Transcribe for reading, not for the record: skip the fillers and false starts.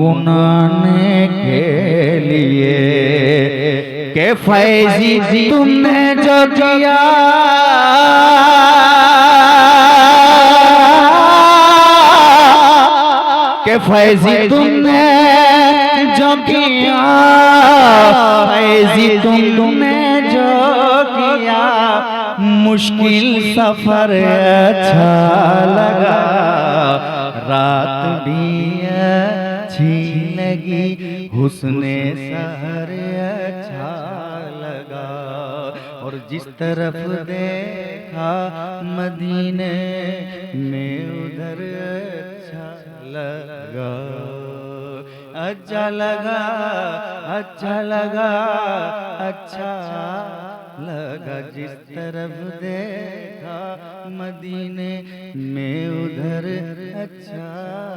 गुनगुनाने के लिए के फैजी तुमने जो किया के फैजी तुमने जो किया फैजी तुमने जो किया मुश्किल सफर अच्छा लगा रात भी अच्छी लगी हुस्ने सहर अच्छा लगा और जिस तरफ देखा मदीने में उधर अच्छा लगा अच्छा लगा अच्छा लगा अच्छा लगा जिस तरफ देखा मदीने में उधर अच्छा